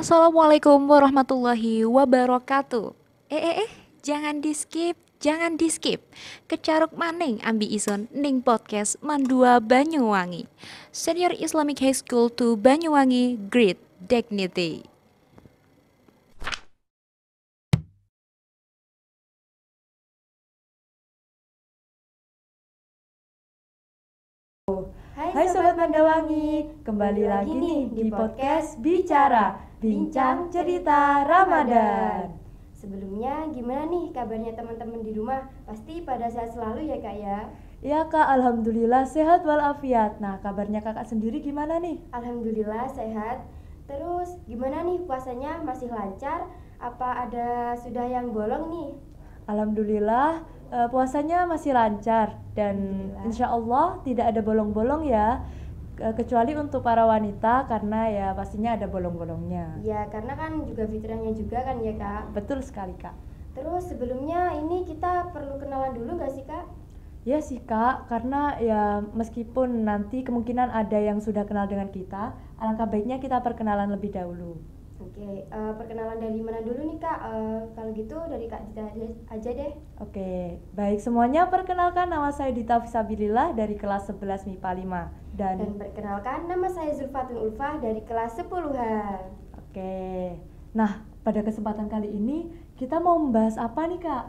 Assalamualaikum warahmatullahi wabarakatuh. Jangan di-skip, jangan di-skip. Kecaruk maning ambi ison ning podcast Mandua Banyuwangi. Senior Islamic High School to Banyuwangi, Great Dignity. Hai Sobat Mandawangi, kembali lagi nih di podcast Bicara, Bincang Cerita Ramadan. Sebelumnya gimana nih kabarnya teman-teman di rumah? Pasti pada sehat selalu ya kak ya? Ya Kak, Alhamdulillah sehat walafiat. Nah kabarnya kakak sendiri gimana nih? Alhamdulillah sehat. Terus gimana nih puasanya, masih lancar? Apa ada sudah yang bolong nih? Alhamdulillah puasanya masih lancar dan insya Allah tidak ada bolong-bolong ya, kecuali untuk para wanita karena ya pastinya ada bolong-bolongnya. Ya karena kan juga fitrahnya juga kan ya kak? Betul sekali Kak. Terus sebelumnya ini kita perlu kenalan dulu gak sih kak? Ya sih Kak, karena ya meskipun nanti kemungkinan ada yang sudah kenal dengan kita, alangkah baiknya kita perkenalan lebih dahulu. Oke, perkenalan dari mana dulu nih kak? Kalau gitu dari kak Dita aja deh. Oke, baik semuanya, perkenalkan nama saya Dita Fisabilillah dari kelas 11 MIPA 5 Dan perkenalkan nama saya Zulfatun Ulfah dari kelas 10-an. Oke, nah pada kesempatan kali ini kita mau membahas apa nih Kak?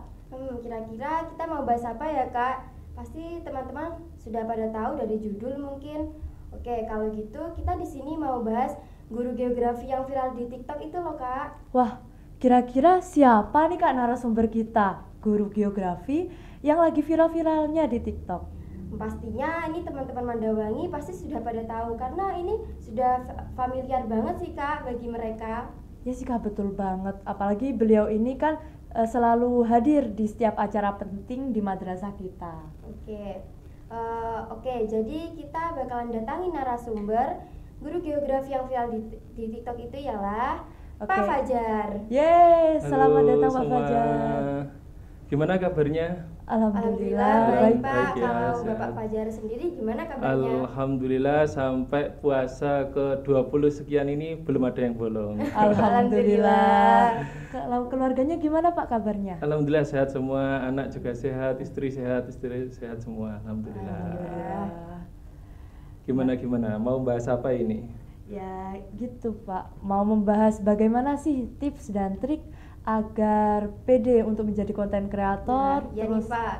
Kira-kira kita mau bahas apa ya kak? Pasti teman-teman sudah pada tahu dari judul mungkin. Oke, kalau gitu kita di sini mau bahas guru geografi yang viral di TikTok itu loh kak. Wah, kira-kira siapa nih Kak narasumber kita? Guru geografi yang lagi viral-viralnya di TikTok. Pastinya ini teman-teman Mandawangi pasti sudah pada tahu karena ini sudah familiar banget sih kak bagi mereka. Ya sih Kak, betul banget. Apalagi beliau ini kan selalu hadir di setiap acara penting di madrasah kita. Oke, jadi kita bakalan datangi narasumber guru geografi yang viral di TikTok itu ialah Pak Fajar. Yeay, selamat datang Pak semua. Fajar. Gimana kabarnya? Alhamdulillah baik baik. Pak. ya, Kalau sehat. Bapak Fajar sendiri gimana kabarnya? Alhamdulillah sampai puasa ke-20 sekian ini belum ada yang bolong. Alhamdulillah. Kalau keluarganya gimana Pak kabarnya? Alhamdulillah sehat semua, anak juga sehat, istri sehat semua. Alhamdulillah. Gimana? Mau bahas apa ini? Ya gitu Pak, mau membahas bagaimana sih tips dan trik agar pede untuk menjadi konten kreator. Ya nih Pak.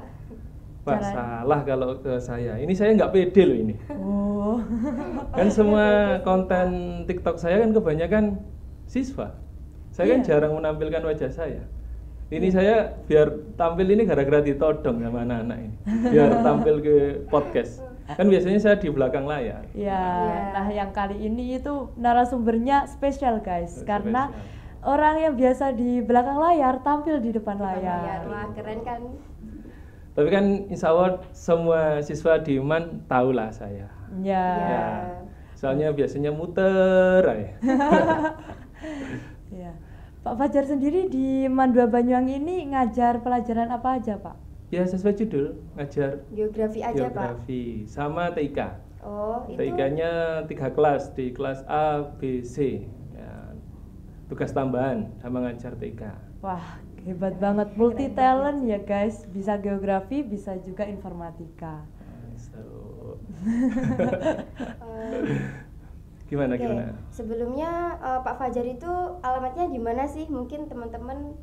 Pak, salah kalau ke saya. Ini saya nggak pede loh ini. Oh. Kan semua konten TikTok saya kan kebanyakan siswa. Saya kan jarang menampilkan wajah saya. Ini saya biar tampil ini gara-gara ditodong sama anak-anak ini. Biar tampil ke podcast. Kan biasanya saya di belakang layar. Nah yang kali ini itu narasumbernya spesial guys, karena orang yang biasa di belakang layar tampil di depan layar. Wah keren kan? Tapi kan insya Allah semua siswa di IMAN tahulah saya. Ya. Soalnya biasanya muter aja. Ya. Pak Fajar sendiri di Mandua Banyuwangi ini ngajar pelajaran apa aja Pak? Ya sesuai judul, ngajar Geografi aja Pak. geografi sama TIK. Oh itu. TIK-nya 3 kelas, di kelas A, B, C. Ya, tugas tambahan sama ngajar TIK. Wah, hebat banget, multi talent ya guys. Bisa geografi, bisa juga informatika. Gimana? Sebelumnya Pak Fajar itu alamatnya di mana sih? Mungkin teman-teman.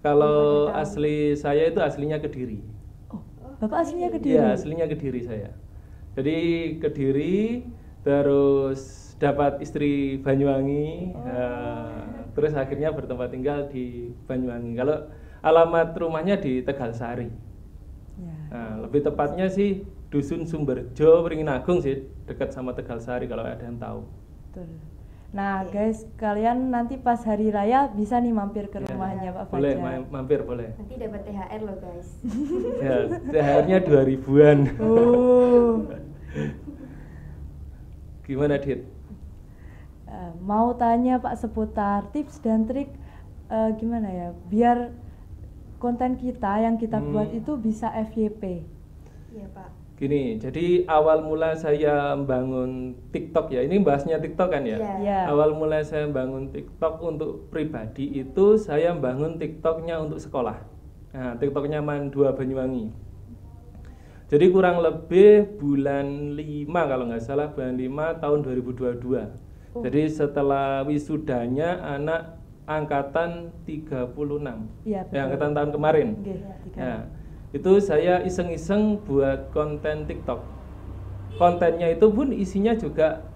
Kalau asli saya itu aslinya Kediri. Oh, Bapak aslinya Kediri? Iya, aslinya Kediri saya. Jadi Kediri, terus dapat istri Banyuwangi, terus akhirnya bertempat tinggal di Banyuwangi. Kalau alamat rumahnya di Tegalsari. Ya. Nah, lebih tepatnya sih Dusun Sumberjo, Beringin Agung sih, dekat sama Tegalsari kalau ada yang tahu. Betul. Nah guys, kalian nanti pas hari raya bisa nih mampir ke rumahnya Pak Fajar. Boleh, mampir boleh. Nanti dapat THR loh guys. Ya, THR-nya 2000-an. Oh. Gimana, Dit? Mau tanya Pak seputar tips dan trik gimana ya biar konten kita yang kita buat itu bisa FYP. Iya Pak. Gini, jadi awal mula saya membangun TikTok ya, ini bahasnya TikTok kan ya? Iya. Ya. Awal mula saya membangun TikTok untuk pribadi itu saya membangun TikToknya untuk sekolah. Nah, TikToknya Man2 Banyuwangi. Jadi kurang lebih bulan 5 kalau nggak salah, bulan 5 tahun 2022. Jadi setelah wisudanya anak angkatan 36. Iya, betul. Ya, angkatan tahun kemarin. Oke, Ya, itu saya iseng-iseng buat konten TikTok. Kontennya itu pun isinya juga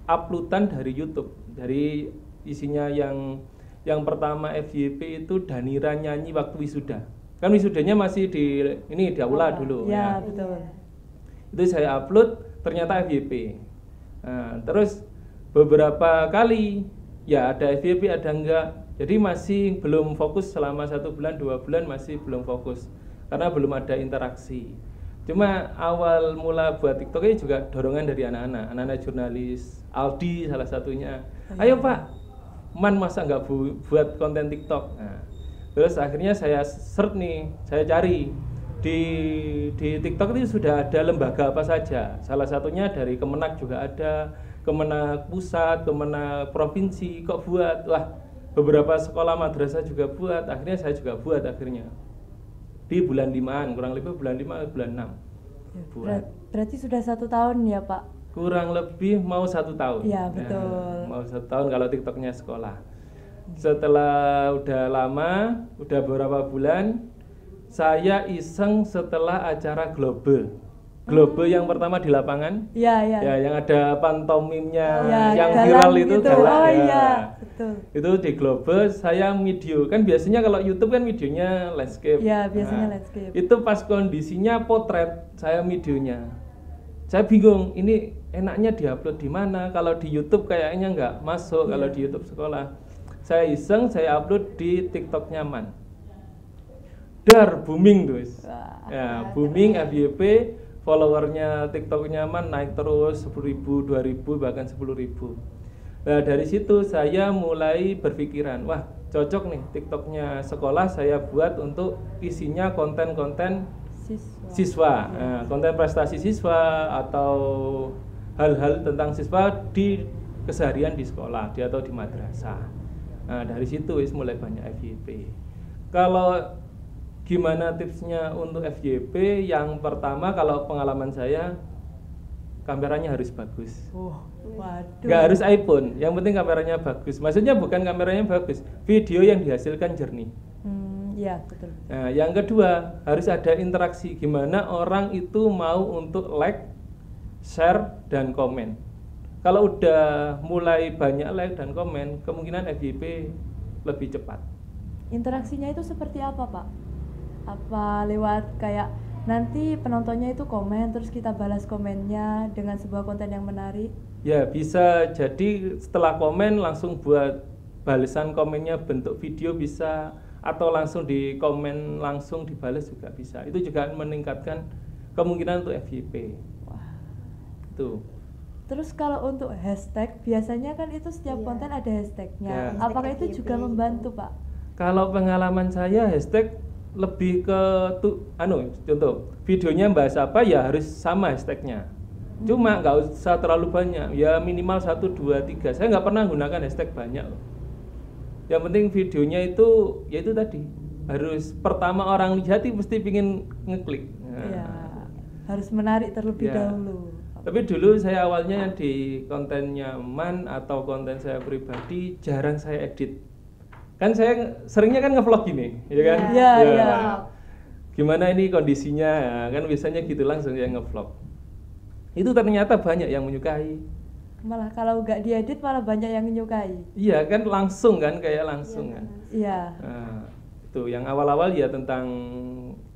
uploadan dari YouTube. Dari isinya yang pertama FYP itu Danira nyanyi waktu wisuda. Kan wisudanya masih di aula dulu. Ya, Ya. betul. Itu saya upload, ternyata FYP. Nah, terus beberapa kali ya ada FYP ada enggak. Jadi masih belum fokus selama 1 bulan 2 bulan masih belum fokus karena belum ada interaksi. Cuma awal mula buat TikTok ini juga dorongan dari anak-anak jurnalis, Aldi salah satunya. Ayo Pak, Man masa nggak buat konten TikTok. Nah, terus akhirnya saya search nih, saya cari di TikTok itu sudah ada lembaga apa saja. Salah satunya dari Kemenak juga ada, Kemenak Pusat, Kemenak Provinsi kok buat. Wah, beberapa sekolah madrasah juga buat. Akhirnya saya juga buat akhirnya. Di bulan 5-an, kurang lebih bulan 5 bulan 6. Ya, Buat. berarti sudah 1 tahun ya Pak? Kurang lebih mau 1 tahun. Iya, betul. Mau 1 tahun kalau TikToknya sekolah. Setelah udah lama, udah beberapa bulan, saya iseng setelah acara Global. Global yang pertama di lapangan, Iya, iya. ya yang ada pantomimnya Ya, yang galang viral itu gitu. galang, Oh ya. iya, betul. Itu di Global saya video, kan biasanya kalau YouTube kan videonya landscape. Ya, biasanya Nah, landscape. Itu pas kondisinya potret saya videonya. Saya bingung, ini enaknya diupload di mana? Kalau di YouTube kayaknya nggak masuk, kalau di YouTube sekolah. Saya iseng, saya upload di TikToknya Man. Dar booming guys. Wah. Ya, booming FYP, followernya TikToknya Man naik terus 10.000, 2.000 bahkan 10.000. Nah, dari situ saya mulai berpikiran, wah, cocok nih TikToknya sekolah saya buat untuk isinya konten-konten siswa, nah, konten prestasi siswa atau hal-hal tentang siswa di keseharian di sekolah atau di madrasah. Nah, dari situ mulai banyak FYP. Kalau gimana tipsnya untuk FYP? Yang pertama, kalau pengalaman saya, kameranya harus bagus. Waduh. Nggak harus iPhone, yang penting kameranya bagus. Maksudnya bukan kameranya bagus, video yang dihasilkan jernih. Iya, betul. Nah, yang kedua harus ada interaksi. Gimana orang itu mau untuk like, share, dan komen. Kalau udah mulai banyak like dan komen, kemungkinan FYP lebih cepat. Interaksinya itu seperti apa, Pak? Apa lewat kayak nanti penontonnya itu komen, terus kita balas komennya dengan sebuah konten yang menarik? Ya, bisa jadi setelah komen langsung buat balasan komennya bentuk video bisa, atau langsung di komen langsung dibalas juga bisa. Itu juga meningkatkan kemungkinan untuk FYP. Wah. Tuh. Terus kalau untuk hashtag, biasanya kan itu setiap Iya. konten ada hashtagnya. Ya. Apakah Hashtag itu juga FYP membantu, Pak? Kalau pengalaman saya hashtag lebih ke contoh videonya bahas apa ya harus sama hashtagnya. Cuma nggak usah terlalu banyak, ya minimal 1, 2, 3. Saya nggak pernah gunakan hashtag banyak loh. Yang penting videonya itu, ya itu tadi, harus pertama orang lihat mesti pingin ngeklik. Nah, Iya. Harus menarik terlebih Ya. dahulu. Tapi dulu saya awalnya di kontennya Man atau konten saya pribadi jarang saya edit. Kan saya seringnya kan ngevlog gini, ya kan? Iya, Ya. iya. Gimana ini kondisinya? Kan biasanya gitu langsung saya ngevlog. Itu ternyata banyak yang menyukai. Malah kalau nggak diedit malah banyak yang menyukai. Iya kan langsung kan, kayak langsung kan. Iya. Nah, itu yang awal-awal ya tentang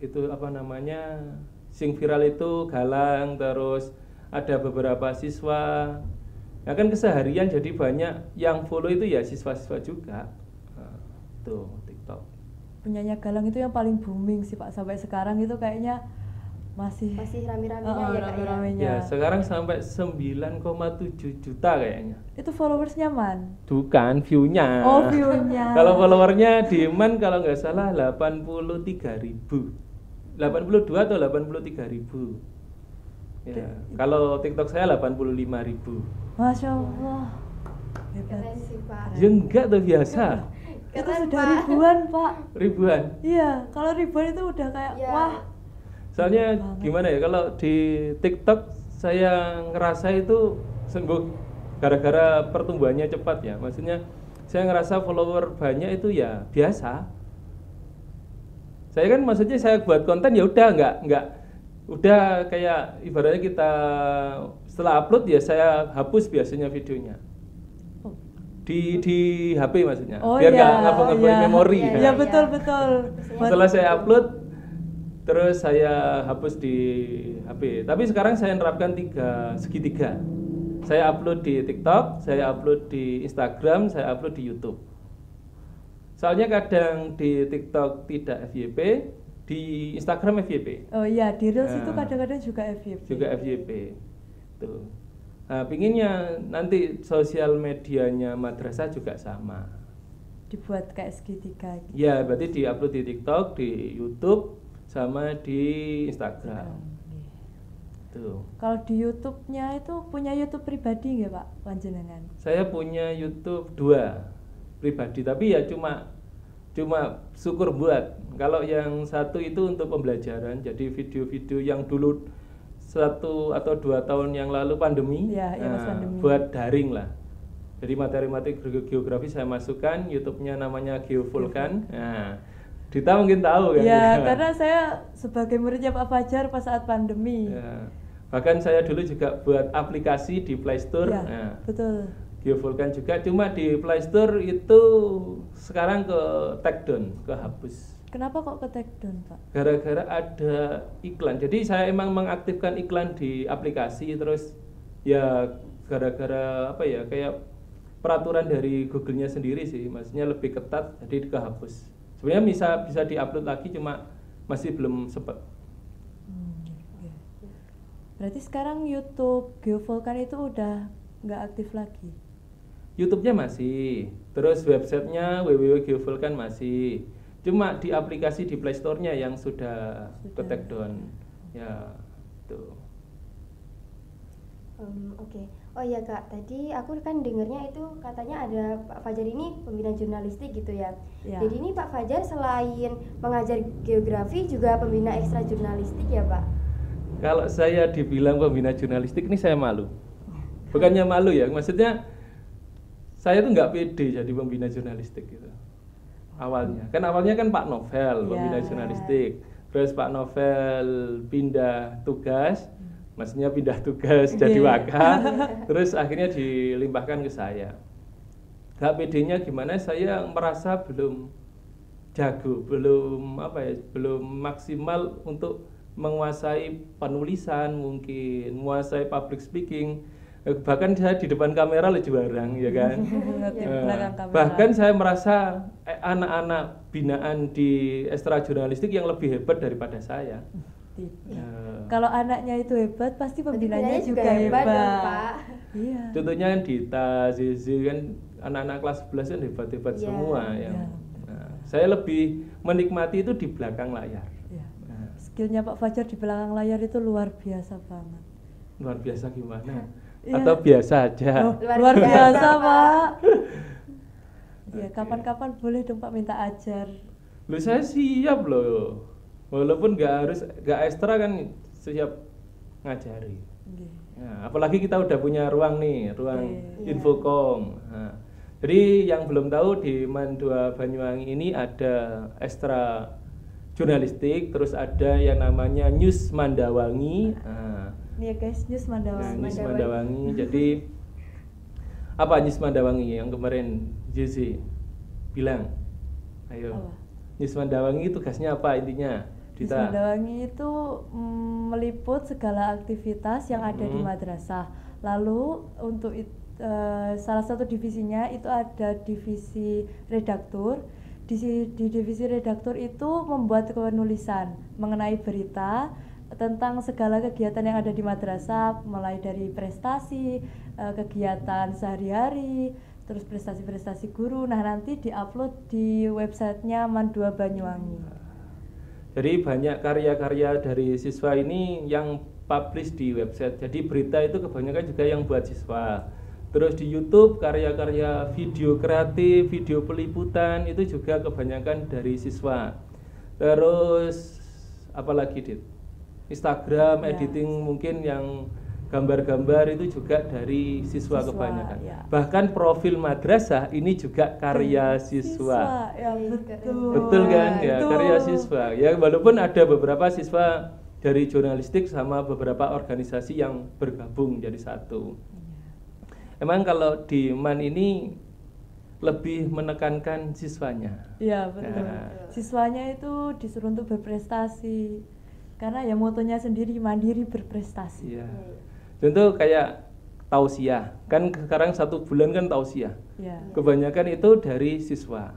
itu apa namanya, sing viral itu galang, terus ada beberapa siswa. Nah kan keseharian jadi banyak yang follow itu ya siswa-siswa juga. Nah, tuh TikTok. Punyanya Galang itu yang paling booming sih, Pak. Sampai sekarang itu kayaknya masih rame-ramenya ya Kak ya. rame-ramenya. Ya sekarang sampai 9,7 juta kayaknya. Itu followersnya Man. Bukan view-nya. Oh, view-nya. Kalau followernya di Man kalau nggak salah 83.000. 82 atau 83.000. Ya, kalau TikTok saya 85.000. Masya Allah. Hebat. Keren sih Pak. Ya enggak tuh biasa. Itu Keren, sudah Pak. ribuan, Pak. Ribuan. Iya, kalau ribuan itu udah kayak Ya. wah. Soalnya Banget. gimana ya, kalau di TikTok saya ngerasa itu sungguh gara-gara pertumbuhannya cepat ya. Maksudnya saya ngerasa follower banyak itu ya biasa. Saya kan maksudnya saya buat konten ya udah nggak udah kayak ibaratnya kita setelah upload ya saya hapus biasanya videonya. Oh. Di HP maksudnya. Oh biar iya, nggak ngapa-ngapain iya. memori. Iya, kan. Iya, betul betul. Setelah saya upload terus saya hapus di HP. Tapi sekarang saya nerapkan segitiga. Saya upload di TikTok, saya upload di Instagram, saya upload di YouTube. Soalnya kadang di TikTok tidak FYP, di Instagram FYP. Oh iya, di Reels itu Nah. kadang-kadang juga FYP. Juga FYP. Tuh. Nah, pinginnya nanti sosial medianya madrasah juga sama. Dibuat kayak segitiga gitu. Ya, berarti diupload di TikTok, di YouTube, sama di Instagram. Tuh. Kalau di YouTube-nya itu punya YouTube pribadi nggak Pak panjenengan? Saya punya YouTube 2 pribadi, tapi ya cuma syukur buat. Kalau yang satu itu untuk pembelajaran, jadi video-video yang dulu 1 atau 2 tahun yang lalu pandemi, Iya, pas pandemi. buat daring lah. Jadi materi-materi geografi saya masukkan, YouTube-nya namanya Geovulkan. Nah, Dita mungkin tahu kan? Ya, karena saya sebagai muridnya Pak Fajar pas saat pandemi. Ya. Bahkan saya dulu juga buat aplikasi di Play Store. Ya, Nah, betul. Geovulkan juga, cuma di Play Store itu sekarang ke take down, kehapus. Kenapa kok ke take down Pak? Gara-gara ada iklan. Jadi saya emang mengaktifkan iklan di aplikasi, terus ya gara-gara apa ya, kayak peraturan dari Google-nya sendiri sih, maksudnya lebih ketat, jadi kehapus. Sebenarnya bisa diupload lagi, cuma masih belum sempat. Oke. Berarti sekarang YouTube Geovulkan itu udah nggak aktif lagi. YouTube-nya masih, terus websitenya www.geovulkan masih. Cuma di aplikasi di Play Store-nya yang sudah ke take down. Ya, tuh. Oke. Oh iya Kak, tadi aku kan dengernya itu katanya ada Pak Fajar ini pembina jurnalistik gitu ya. Ya. Jadi ini Pak Fajar selain mengajar geografi juga pembina ekstra jurnalistik ya Pak? Kalau saya dibilang pembina jurnalistik ini saya malu. Bukannya malu ya, maksudnya saya tuh nggak pede jadi pembina jurnalistik gitu. Awalnya kan Pak Novel pembina Ya. jurnalistik. Terus Pak Novel pindah tugas, maksudnya pindah tugas jadi Iya. waka. Terus akhirnya dilimpahkan ke saya. Gak pedenya gimana, saya merasa belum jago, belum maksimal untuk menguasai penulisan, mungkin menguasai public speaking. Bahkan saya di depan kamera lebih juarang, ya kan. Di belakang kamera. Bahkan saya merasa anak-anak binaan di ekstra jurnalistik yang lebih hebat daripada saya. Tidak. Ya. Kalau anaknya itu hebat, pasti pembinanya Pembinanya juga juga hebat hebat. dong, Pak. Iya. Contohnya kan Dita, Zizi kan anak-anak kelas 11 kan hebat-hebat Iya. semua ya. Iya. Nah, saya lebih menikmati itu di belakang layar. Iya. Nah, Skillnya Pak Fajar di belakang layar itu luar biasa banget. luar biasa gimana? Iya. Atau biasa aja? Oh, Luar luar biasa, biasa, Pak. Pak. Ya, Oke. kapan-kapan boleh dong Pak minta ajar. Loh, saya siap loh. Walaupun nggak ekstra kan siap ngajari. Nggih. Nah, apalagi kita udah punya ruang nih, ruang Iya. Infocom. Nah, jadi yang belum tahu di MAN 2 Banyuwangi ini ada ekstra jurnalistik, terus ada yang namanya News Mandawangi. Nah, Nih ya guys, News Mandawangi. News Mandawangi. Jadi apa News Mandawangi yang kemarin Jesse bilang? Ayo. Apa? News Mandawangi tugasnya apa intinya? News Dita. Mandawangi itu meliput segala aktivitas yang ada di madrasah. Lalu untuk salah satu divisinya itu ada divisi redaktur. Di divisi redaktur itu membuat penulisan mengenai berita tentang segala kegiatan yang ada di madrasah, mulai dari prestasi, kegiatan sehari-hari, terus prestasi-prestasi guru. Nah, nanti diupload di websitenya MAN 2 Banyuwangi. Jadi banyak karya-karya dari siswa ini yang publish di website. Jadi berita itu kebanyakan juga yang buat siswa. Terus di YouTube karya-karya video kreatif, video peliputan itu juga kebanyakan dari siswa. Terus apalagi Dit? Instagram editing mungkin yang gambar-gambar itu juga dari siswa kebanyakan. Ya. Bahkan profil madrasah ini juga karya siswa. Ya betul. Betul kan? Ya, Betul. karya siswa. Ya walaupun ada beberapa siswa dari jurnalistik sama beberapa organisasi yang bergabung jadi satu. Emang kalau di MAN ini lebih menekankan siswanya. Iya betul. Nah. Siswanya itu disuruh untuk berprestasi. Karena ya motonya sendiri mandiri berprestasi. Iya. Contoh kayak tausiah. Kan sekarang 1 bulan kan tausiah. Ya. Kebanyakan itu dari siswa.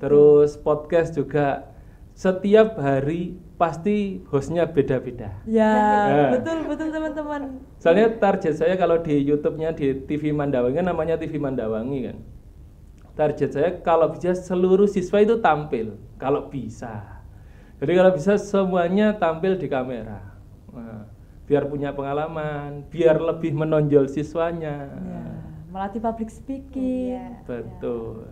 Terus podcast juga setiap hari pasti hostnya beda-beda. Ya, Ya. betul teman-teman. Soalnya target saya kalau di YouTube-nya di TV Mandawangi kan namanya TV Mandawangi kan. Target saya kalau bisa seluruh siswa itu tampil kalau bisa. Jadi kalau bisa semuanya tampil di kamera. Nah, biar punya pengalaman, biar lebih menonjol siswanya. Ya, melatih public speaking. Iya. Betul.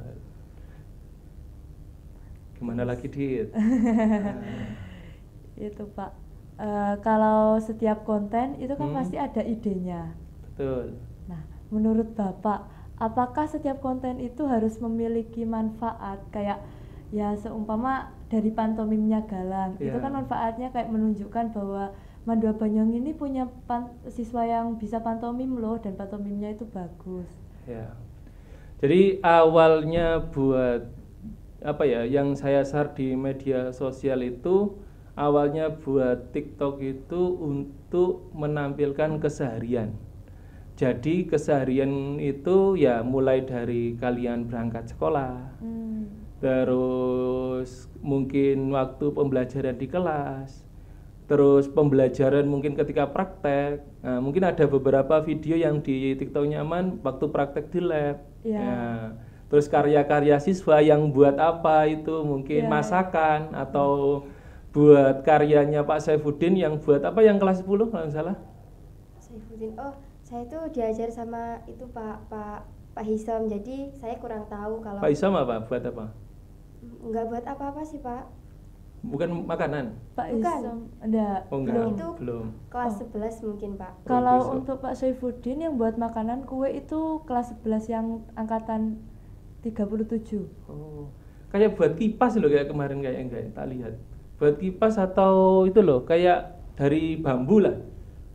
Gimana lagi Dit? Itu Pak. Kalau setiap konten itu kan pasti ada idenya. Betul. Nah, menurut Bapak, apakah setiap konten itu harus memiliki manfaat? Kayak ya seumpama dari pantomimnya Galang, itu Iya. kan manfaatnya kayak menunjukkan bahwa Mandua Banyuwangi ini punya siswa yang bisa pantomim loh, dan pantomimnya itu bagus. Ya. Jadi awalnya buat apa ya, yang saya share di media sosial itu awalnya buat TikTok itu untuk menampilkan keseharian. Jadi keseharian itu ya mulai dari kalian berangkat sekolah, terus mungkin waktu pembelajaran di kelas, terus pembelajaran mungkin ketika praktek. Nah, mungkin ada beberapa video yang di TikTok-nya Aman waktu praktek di lab. Iya. Ya. Terus karya-karya siswa yang buat apa itu mungkin Iya. masakan atau buat karyanya Pak Saifuddin yang buat apa yang kelas 10 kalau nggak salah. Saifuddin. Oh, saya itu diajar sama itu Pak Hisam. Jadi saya kurang tahu kalau Pak Isam apa? Buat apa? nggak buat apa-apa sih, Pak. Bukan makanan. Pak Bukan. Isam, enggak. Oh enggak, Itu belum. Kelas 11 mungkin, Pak. Kalau besok. untuk Pak Saifuddin yang buat makanan kue itu kelas 11 yang angkatan 37. Oh. Kayak buat kipas loh kayak kemarin kayak enggak tak lihat. Buat kipas atau itu loh kayak dari bambu lah.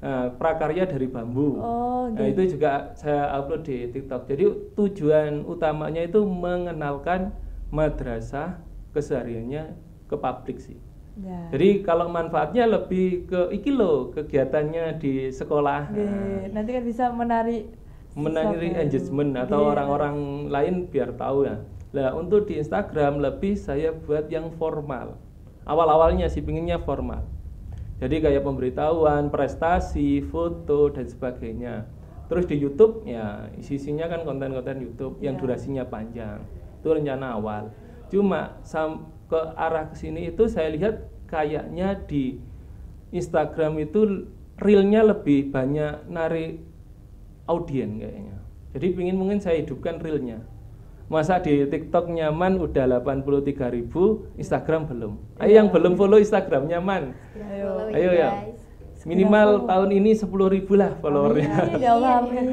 Nah, prakarya dari bambu. Oh, Nah, gitu. itu juga saya upload di TikTok. Jadi tujuan utamanya itu mengenalkan madrasah kesehariannya ke publik sih. Ya. Jadi kalau manfaatnya lebih ke iki loh kegiatannya di sekolah. Oke, nanti kan bisa menarik Menarik siswa baru. engagement atau Iya. orang-orang lain biar tahu ya. Nah untuk di Instagram lebih saya buat yang formal. Awal-awalnya sih pinginnya formal. Jadi kayak pemberitahuan, prestasi, foto dan sebagainya. Terus di YouTube ya isinya kan konten-konten YouTube yang Iya. durasinya panjang. Itu rencana awal. Cuma ke arah kesini itu saya lihat kayaknya di Instagram itu reelnya lebih banyak narik audien kayaknya. Jadi mungkin saya hidupkan reelnya. Masa di TikTok nyaman udah 83.000, Instagram belum. Ayo yang belum follow Instagram nyaman. Ayo. Ayo ya. Minimal tahun ini 10.000 lah followernya. Amin, ya Allah, amin.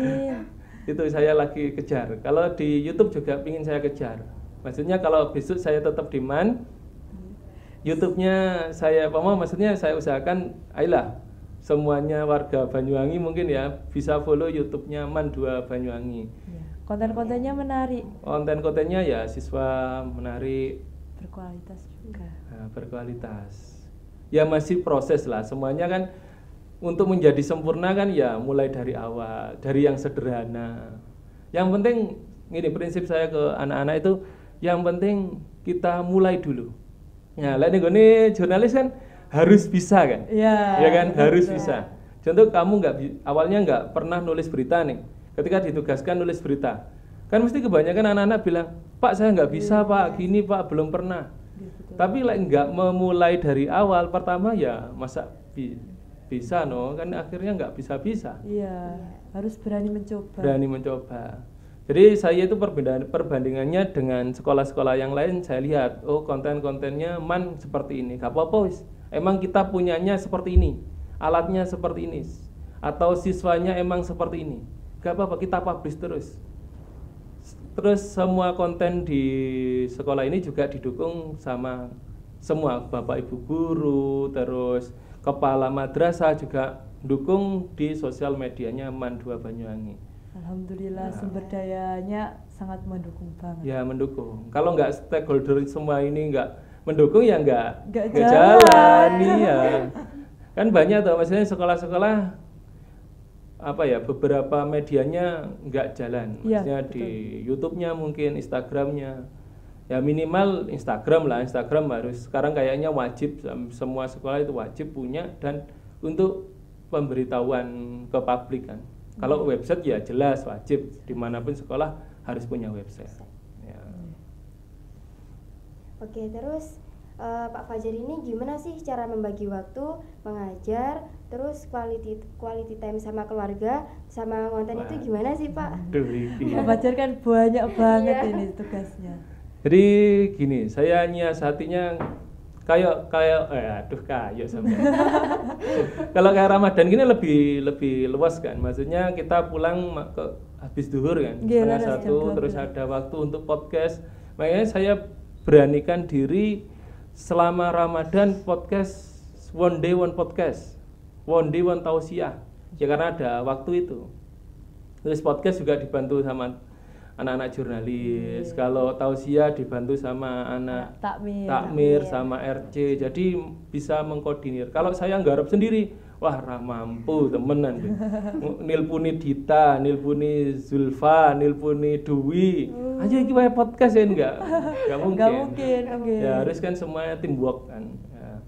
Itu saya lagi kejar. Kalau di YouTube juga ingin saya kejar. Maksudnya kalau besok saya tetap di MAN, YouTube-nya saya maksudnya saya usahakan ayolah semuanya warga Banyuwangi mungkin ya bisa follow YouTube-nya MAN 2 Banyuwangi. Ya. Konten-kontennya menarik, Konten-kontennya ya siswa menarik, berkualitas juga. berkualitas. Ya masih proses lah, semuanya kan untuk menjadi sempurna kan ya mulai dari awal, dari yang sederhana. Yang penting ini prinsip saya ke anak-anak itu, yang penting kita mulai dulu. Ya, lain nih jurnalis kan harus bisa kan? Iya. Ya kan harus betul. bisa. Contoh kamu awalnya nggak pernah nulis berita nih, ketika ditugaskan nulis berita, kan mesti kebanyakan anak-anak bilang, Pak saya nggak bisa Pak, gini Pak belum pernah. Iya, betul. Tapi nggak memulai dari awal, pertama ya masa bisa kan akhirnya nggak bisa-bisa. Iya, harus berani mencoba. Berani mencoba. Jadi saya itu perbandingannya dengan sekolah-sekolah yang lain, saya lihat, oh konten-kontennya man seperti ini, gak apa-apa wis. Emang kita punyanya seperti ini, alatnya seperti ini, atau siswanya emang seperti ini, gak apa-apa, kita publish terus. Terus semua konten di sekolah ini juga didukung sama semua bapak ibu guru, terus kepala madrasah juga dukung di sosial medianya Man 2 Banyuwangi. Alhamdulillah sumber dayanya sangat mendukung banget. Ya mendukung. Kalau nggak stakeholder semua ini nggak mendukung ya nggak jalan. jalan. Iya. Kan banyak tuh, maksudnya sekolah-sekolah apa ya, beberapa medianya nggak jalan. Ya, Maksudnya di YouTube-nya mungkin, Instagram-nya. Ya minimal Instagram lah. Instagram harus sekarang kayaknya wajib, semua sekolah itu wajib punya, dan untuk pemberitahuan ke publik kan. Kalau website ya jelas wajib, dimanapun sekolah harus punya website. Ya. Oke, terus Pak Fajar ini gimana sih cara membagi waktu mengajar, terus quality time sama keluarga, sama konten itu gimana sih Pak? Aduh, ini. Pak Fajar kan banyak banget Iya. ini tugasnya. Jadi gini, saya nyiasatinya kayak sampai. Kalau kayak Ramadan gini lebih luas kan, maksudnya kita pulang habis duhur kan, Gila, setengah 1, jam 12. terus ada waktu untuk podcast. Makanya saya beranikan diri selama Ramadan podcast, one day one podcast, one day one tausiah, ya karena ada waktu itu. Terus podcast juga dibantu sama anak-anak jurnalis. Kalau tausiah dibantu sama anak takmir sama RC. Jadi bisa mengkoordinir. Kalau saya nggarap sendiri, wah ra mampu temenan deh. Nilpuni Dita, nilpuni Zulfa, nilpuni Dwi. Ayo iki wae podcast ya enggak mungkin. Enggak mungkin. Okay. Ya harus kan semuanya teamwork kan. Ya.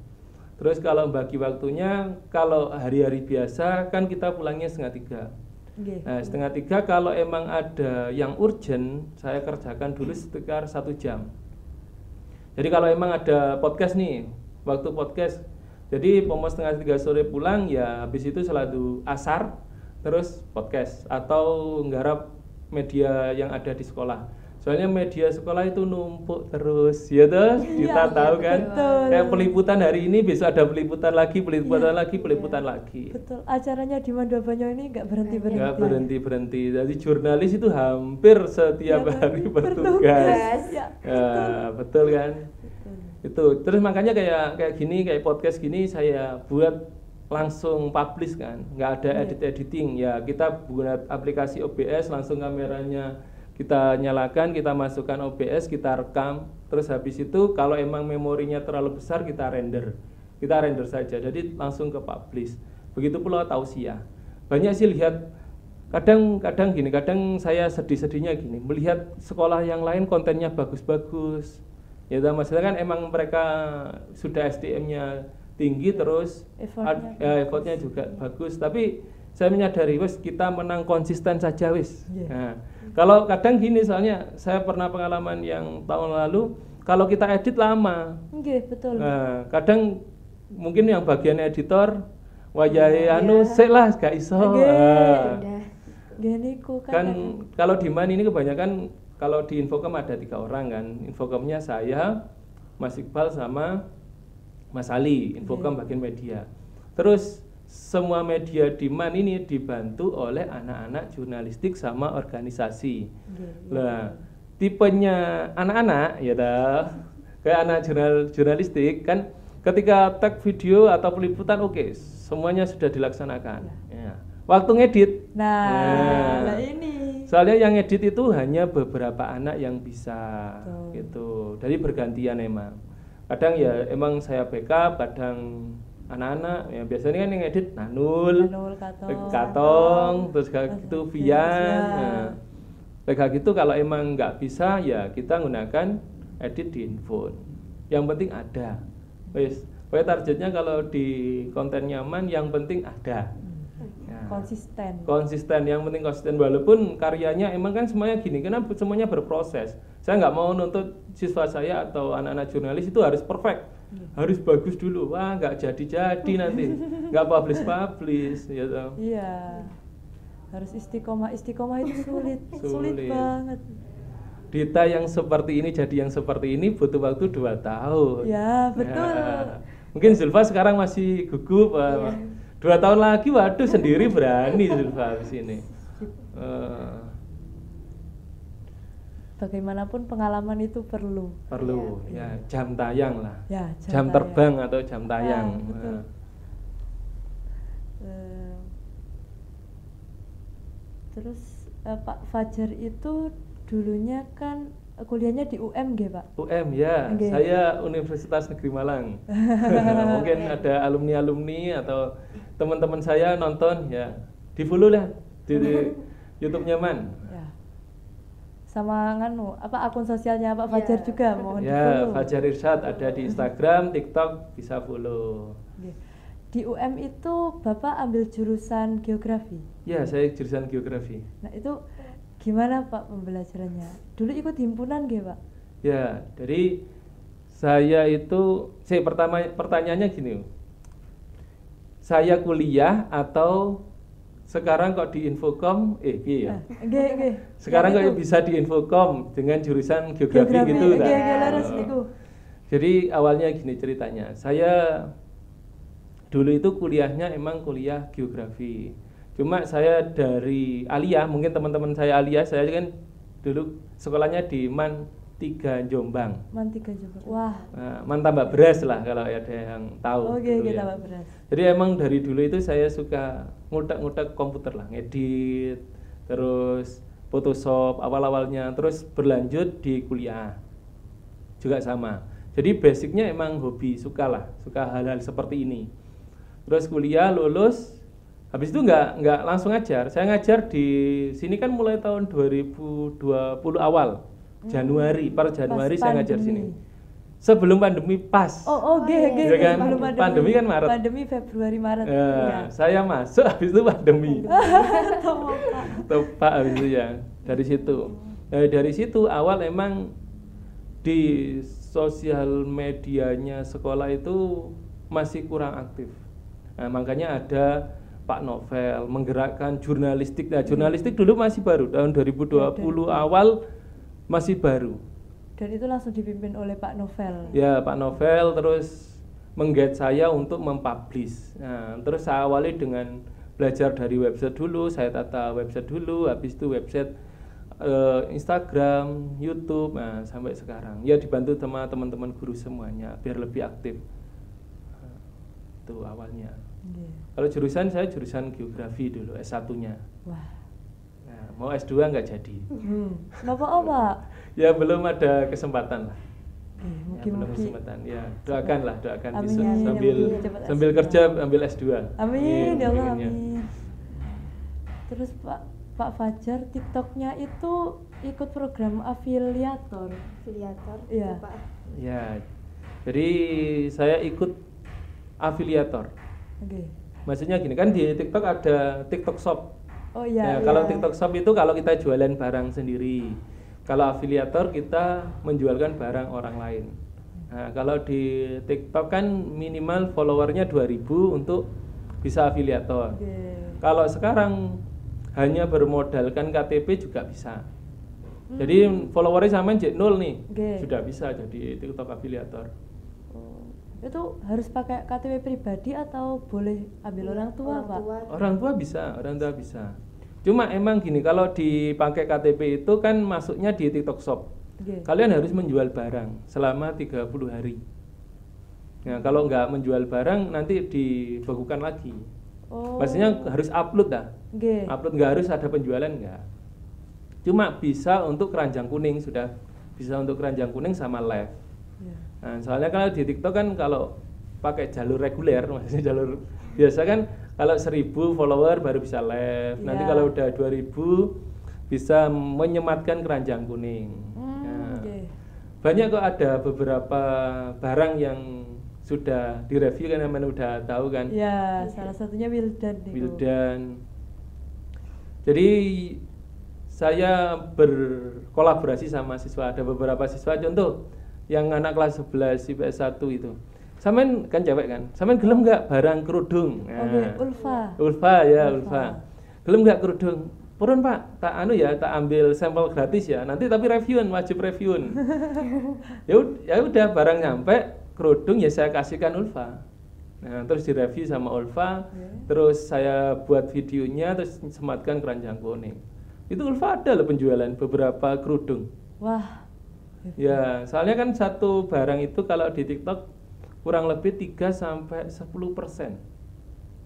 Terus kalau bagi waktunya, kalau hari-hari biasa kan kita pulangnya 2:30. Nah, 2:30 kalau emang ada yang urgent, saya kerjakan dulu sekitar 1 jam. Jadi kalau emang ada podcast nih, waktu podcast, jadi pomos 2:30 sore pulang, ya habis itu selalu asar, terus podcast atau nggarap media yang ada di sekolah. Soalnya media sekolah itu numpuk terus, ya toh, kita tahu kan. Betul. Kayak peliputan hari ini, besok ada peliputan lagi, peliputan lagi. Betul, acaranya di Man 2 Banyuwangi ini nggak berhenti-berhenti. Nggak berhenti. Jadi jurnalis itu hampir setiap hari bertugas. Ya, betul kan? Itu. Terus makanya kayak gini, kayak podcast gini saya buat langsung publish kan. Nggak ada editing. Ya kita guna aplikasi OBS, langsung kameranya kita nyalakan, kita masukkan OBS, kita rekam. Terus habis itu kalau emang memorinya terlalu besar kita render saja. Jadi langsung ke publish. Begitu pula tausiah. Banyak sih lihat, kadang gini, kadang saya sedih-sedihnya gini, melihat sekolah yang lain kontennya bagus-bagus. Ya maksudnya kan emang mereka sudah SDM-nya tinggi, terus effortnya juga bagus. Tapi saya menyadari kita menang konsisten saja wis. Nah, kalau kadang gini, soalnya saya pernah pengalaman yang tahun lalu, kalau kita edit lama. Betul. Nah, kadang mungkin yang bagian editor wayahe sik lah gak iso. Kan kalau di Man ini kebanyakan, kalau di Infocom ada 3 orang kan. Infocomnya saya, Mas Iqbal sama Mas Ali, Infocom bagian media. Terus semua media di Man ini dibantu oleh anak-anak jurnalistik sama organisasi. Nah, tipenya anak-anak ya dah, kayak anak jurnalistik kan, ketika tag video atau peliputan semuanya sudah dilaksanakan. Ya. Waktu ngedit. Nah, ini. Soalnya yang edit itu hanya beberapa anak yang bisa gitu. Jadi bergantian emang. Kadang ya emang saya backup, kadang anak-anak ya biasanya kan yang edit Nanul, Katong, terus kayak gitu Vian. Nah, kayak gitu kalau emang nggak bisa ya kita gunakan edit di handphone. Yang penting ada. Wes, targetnya kalau di konten nyaman yang penting ada. Nah, konsisten, yang penting konsisten, walaupun karyanya emang kan semuanya gini, karena semuanya berproses. Saya nggak mau nuntut siswa saya atau anak-anak jurnalis itu harus perfect. harus bagus dulu. Wah, nggak jadi nanti, nggak publish ya toh. Iya. Harus istiqomah itu sulit banget. Dita yang seperti ini jadi yang seperti ini butuh waktu 2 tahun. Ya, betul. Ya. Mungkin Zulfa sekarang masih gugup. 2 tahun lagi, waduh, sendiri berani Zulfa di sini. Bagaimanapun pengalaman itu perlu. Ya, jam tayang lah. Ya, jam terbang atau jam tayang. Betul. Terus Pak Fajar itu dulunya kan kuliahnya di UM nggih, Pak? UM ya, Nggih. saya Universitas Negeri Malang. Mungkin ada alumni atau teman-teman saya nonton ya, di-follow lah di YouTube-nya Man. Ya. Sama akun sosialnya Pak Fajar juga mohon Ya, di-follow. Fajar Irsyad ada di Instagram, TikTok, bisa follow. Nggih. Di UM itu Bapak ambil jurusan geografi. Ya, saya jurusan geografi. Nah, itu gimana Pak pembelajarannya? Dulu ikut himpunan nggih, Pak? Ya, dari saya itu, pertanyaannya gini, saya kuliah atau sekarang kok di Infocom, iya. Nggih. Sekarang Ya, kok itu. bisa di Infocom dengan jurusan geografi gitu. Nggih, tak? leres niku. Jadi awalnya gini ceritanya, saya dulu itu kuliahnya emang kuliah geografi. Cuma saya dari Aliyah, mungkin teman-teman saya Aliyah, saya kan dulu sekolahnya di MAN 3 Jombang. Man 3 Jombang. Wah. Nah, MAN Tambak Beras lah kalau ada yang tahu. Oke, dulu kita ya. Pak Beras. Jadi emang dari dulu itu saya suka ngutak-ngutak komputer lah, ngedit, terus Photoshop awal-awalnya, terus berlanjut di kuliah juga sama. Jadi basicnya emang hobi, suka hal-hal seperti ini. Terus kuliah lulus, habis itu nggak langsung ngajar. Saya ngajar di sini kan mulai tahun 2020 awal, Januari, per Januari Pas saya ngajar pandemi. sini. Sebelum pandemi pas. Nggih. Iya kan? Sebelum Pandemi kan Maret. Pandemi Februari Maret. Ya, Iya. saya masuk habis itu pandemi. Tahu, Pak. Tepak habis itu ya. Dari situ. Nah, dari situ awal emang di sosial medianya sekolah itu masih kurang aktif. Nah, makanya ada Pak Novel menggerakkan jurnalistik. Nah, jurnalistik dulu masih baru, tahun 2020 awal masih baru. Dan itu langsung dipimpin oleh Pak Novel. Ya, Pak Novel terus mengguide saya untuk mempublish. Nah, terus saya awali dengan belajar dari website dulu, saya tata website dulu, habis itu website Instagram, YouTube, nah, sampai sekarang. Ya dibantu sama teman-teman guru semuanya biar lebih aktif. Nah, itu awalnya. Nggih. Kalau jurusan saya jurusan geografi dulu, S1-nya. Wah. Nah, mau S2 nggak jadi. Kenapa, Pak? Ya belum ada kesempatan lah. Ya, belum Mugi-mugi. kesempatan. Ya, doakan Amin, bisa amin, sambil amin. Cepat sambil S2. kerja ambil S2. Amin, ya Allah, pengennya. amin. Terus Pak Fajar, TikToknya itu ikut program afiliator. Afiliator. Iya. Pak. Ya. Jadi saya ikut afiliator. Oke. Maksudnya gini kan di TikTok ada TikTok Shop. Oh iya. Ya, kalau TikTok Shop itu kalau kita jualan barang sendiri. Kalau afiliator kita menjualkan barang orang lain. Nah, kalau di TikTok kan minimal followernya 2000 untuk bisa afiliator. Oke. Kalau sekarang hanya bermodalkan KTP juga bisa. Jadi followernya sama J0 nih. Oke. Sudah bisa jadi TikTok afiliator. Oh, itu harus pakai KTP pribadi atau boleh ambil orang tua, Pak? Orang tua bisa. Cuma emang gini, kalau dipakai KTP itu kan masuknya di TikTok Shop. Oke. Kalian harus menjual barang selama 30 hari. Nah, kalau nggak menjual barang nanti dibekukan lagi. Oh. Maksudnya harus upload dah. Oke. Upload nggak harus ada penjualan nggak. Cuma bisa untuk keranjang kuning, sudah bisa untuk keranjang kuning sama live. Ya. Nah, soalnya kalau di TikTok kan kalau pakai jalur reguler, maksudnya jalur biasa kan kalau 1000 follower baru bisa live. Nanti Ya. kalau udah 2000 bisa menyematkan keranjang kuning. Nah, Oke. banyak kok ada beberapa barang yang sudah direview kan, namanya udah tahu kan. Ya, salah satunya Wildan nih. Bu. Wildan. Jadi saya berkolaborasi sama siswa, ada beberapa siswa contoh yang anak kelas 11 IPS 1 itu. Sampean kan cewek kan, sampean gelem nggak barang kerudung? Oke, Ulfa. Ulfa ya, Ulfa. Gelem nggak kerudung? Purun Pak, tak ambil sampel gratis ya. Nanti tapi reviewin, wajib reviewin. Ya udah barang nyampe kerudung ya saya kasihkan Ulfa. Nah, terus direview sama Ulfa, terus saya buat videonya, terus sematkan keranjang kuning. Itu Ulfa ada loh penjualan beberapa kerudung. Wah. Ya, soalnya kan satu barang itu kalau di TikTok kurang lebih 3-10%.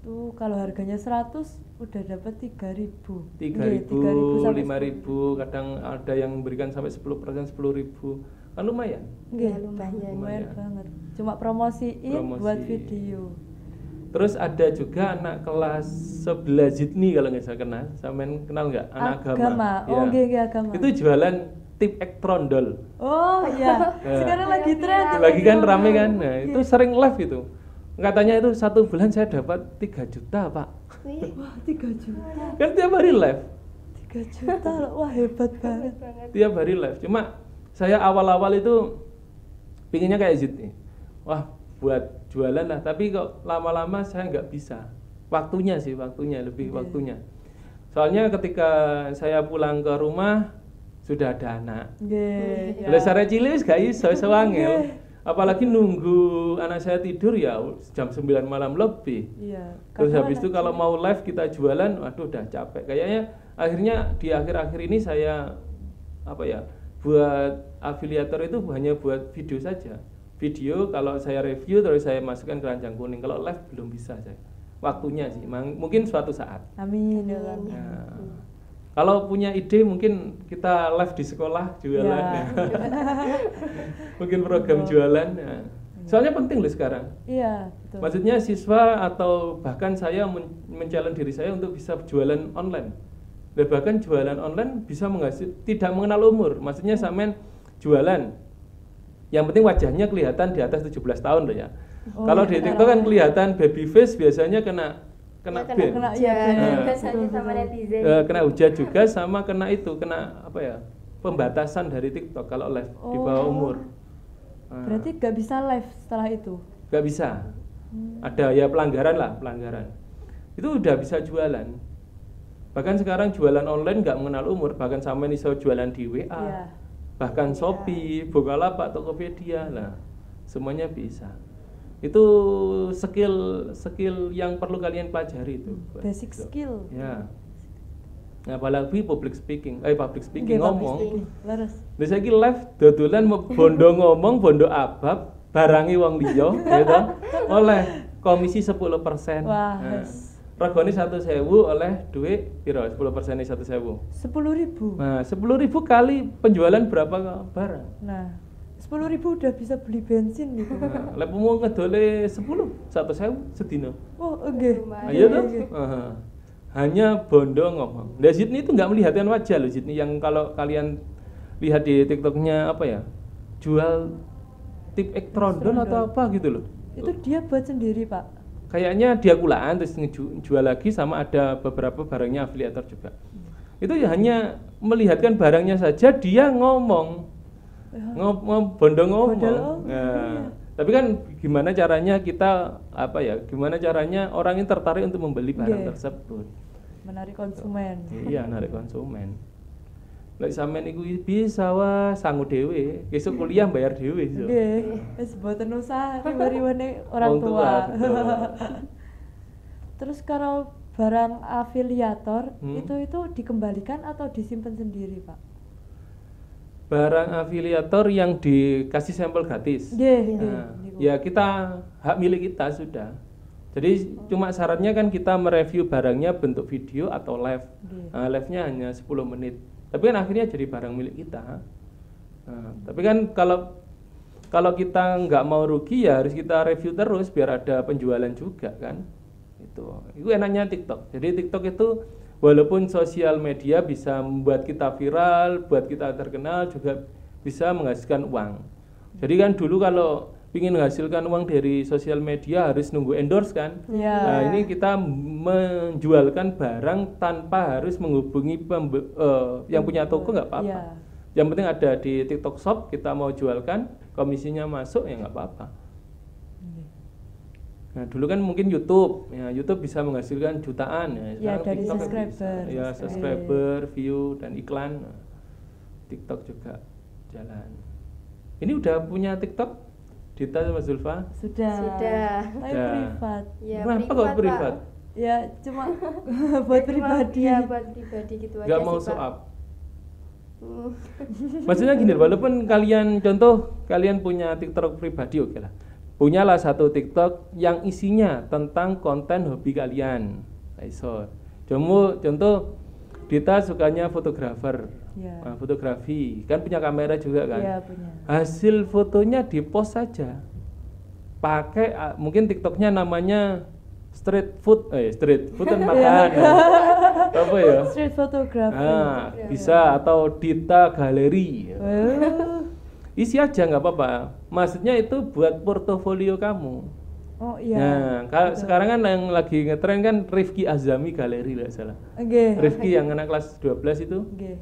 Tuh kalau harganya 100 udah dapat 3.000. 3.000, 5.000, kadang ada yang memberikan sampai 10%, 10.000. Kan lumayan. Nggih, Lumayan. lumayan banget. Cuma promosiin buat video. Terus ada juga anak kelas 11 Zidni kalau nggak saya kenal. Sampean kenal nggak? Anak agama. Oh, Ya. nggih, agama. Itu jualan tip ek trondol. Oh iya, sekarang lagi tren. Lagi kan rame kan. Nah, itu sering live itu. Katanya itu 1 bulan saya dapat 3 juta, Pak. Wah, 3 juta. Kan tiap hari live. 3 juta loh. Wah, hebat banget. Tiap hari live. Cuma saya awal-awal itu pinginnya kayak Zidni. Wah, buat jualan lah, tapi kok lama-lama saya nggak bisa. Waktunya lebih waktunya. Soalnya ketika saya pulang ke rumah sudah ada anak. Nggih. Lah sare cilik wis gak iso wangel. Apalagi nunggu anak saya tidur ya jam 9 malam lebih. Iya. Terus habis itu kalau mau live kita jualan, waduh udah capek. Kayaknya akhirnya di akhir-akhir ini saya buat afiliator itu hanya buat video saja. Video kalau saya review terus saya masukkan keranjang kuning. Kalau live belum bisa saya. Waktunya sih, mungkin suatu saat. Amin ya Allah. Nah, kalau punya ide mungkin kita live di sekolah jualan. Ya. Mungkin program jualan. Nah. Soalnya penting loh sekarang. Iya, betul. Maksudnya siswa atau bahkan saya men-challenge diri saya untuk bisa jualan online. Dan bahkan jualan online bisa tidak mengenal umur. Maksudnya sampean jualan. Yang penting wajahnya kelihatan di atas 17 tahun loh ya. Oh, kalau iya. di TikTok kan kelihatan baby face biasanya kena Kena ban. hujat, Nah. biasanya sama netizen. Kena hujat juga sama kena pembatasan dari TikTok kalau live di bawah umur. Nah, Berarti gak bisa live setelah itu. nggak bisa. Ada ya pelanggaran. Itu udah bisa jualan. Bahkan sekarang jualan online nggak mengenal umur, bahkan sampai iso jualan di WA. Iya. Bahkan Shopee, Bukalapak, Tokopedia lah. Semuanya bisa. Itu skill yang perlu kalian pelajari itu. Basic skill. Ya. Nah, apalagi public speaking Nggih, ngomong. Leres. Lha saiki live dodolan bondo ngomong, bondo abab, barangi wong liya, gitu. Oleh komisi 10%. Wah, Nah, yes. regane 1.000 oleh duit piro? 10% 1.000. 10.000. Nah, 10.000 kali penjualan berapa barang? Nah, 10.000 udah bisa beli bensin gitu. Nah, lek mau ngedole 1.000 sedina. Oh, oke. Ayo tuh. Hanya bondo ngomong. Nah, Zidni itu nggak melihatkan wajah loh Zidni yang kalau kalian lihat di TikToknya jual tip ek trondol atau apa gitu loh. Itu dia buat sendiri, Pak. Kayaknya dia kulaan terus jual lagi sama ada beberapa barangnya afiliator juga. Itu ya hanya melihatkan barangnya saja dia ngomong bondo ngomong. Nah, tapi kan gimana caranya kita gimana caranya orang ini tertarik untuk membeli barang tersebut. Menarik konsumen. Iya, narik konsumen. Lek sampean iku bisa sangu dhewe, besok kuliah bayar dhewe iso. Nggih, wis boten usah riwari-wane orang tua. betul. Terus kalau barang afiliator Hmm. itu dikembalikan atau disimpan sendiri, Pak? Barang afiliator yang dikasih sampel gratis. Nggih, Nah, niku. ya kita hak milik kita sudah. Jadi cuma syaratnya kan kita mereview barangnya bentuk video atau live. Nggih. Nah, live-nya hanya 10 menit. Tapi kan akhirnya jadi barang milik kita. Nah, tapi kan kalau kita nggak mau rugi ya harus kita review terus biar ada penjualan juga kan. Itu enaknya TikTok. Jadi TikTok itu walaupun sosial media bisa membuat kita viral, buat kita terkenal juga bisa menghasilkan uang. Jadi kan dulu kalau ingin menghasilkan uang dari sosial media harus nunggu endorse kan. Iya. Nah, ini kita menjualkan barang tanpa harus menghubungi yang punya toko nggak apa-apa. Iya. Yang penting ada di TikTok Shop, kita mau jualkan, komisinya masuk ya nggak apa-apa. Nah, dulu kan mungkin YouTube, ya YouTube bisa menghasilkan jutaan ya. Ya, Sekarang dari TikTok subscriber. bisa. Ya, subscriber, view dan iklan. Nah, TikTok juga jalan. Ini udah punya TikTok? Dita sama Zulfa? Sudah. Tapi Sudah. privat. Ya, Kenapa kok Pak. privat? Ya cuma buat pribadi. Ya, buat pribadi gitu aja Gak sih, mau Pak. show up? Hmm. Maksudnya gini, walaupun kalian punya TikTok pribadi, oke lah. Punyalah satu TikTok yang isinya tentang konten hobi kalian. Contoh Dita sukanya fotografer, Ya. fotografi, kan punya kamera juga kan. Iya, punya. Hasil fotonya dipost saja. Pakai mungkin TikToknya namanya street food dan makan. Apa ya? Street photography. Nah, bisa atau Dita Galeri. Oh. Isi aja nggak apa-apa. Maksudnya itu buat portofolio kamu. Oh iya. Nah, sekarang kan yang lagi ngetren kan Rifki Azami Galeri nggak salah. Oke. Rifki yang anak kelas 12 itu. Oke.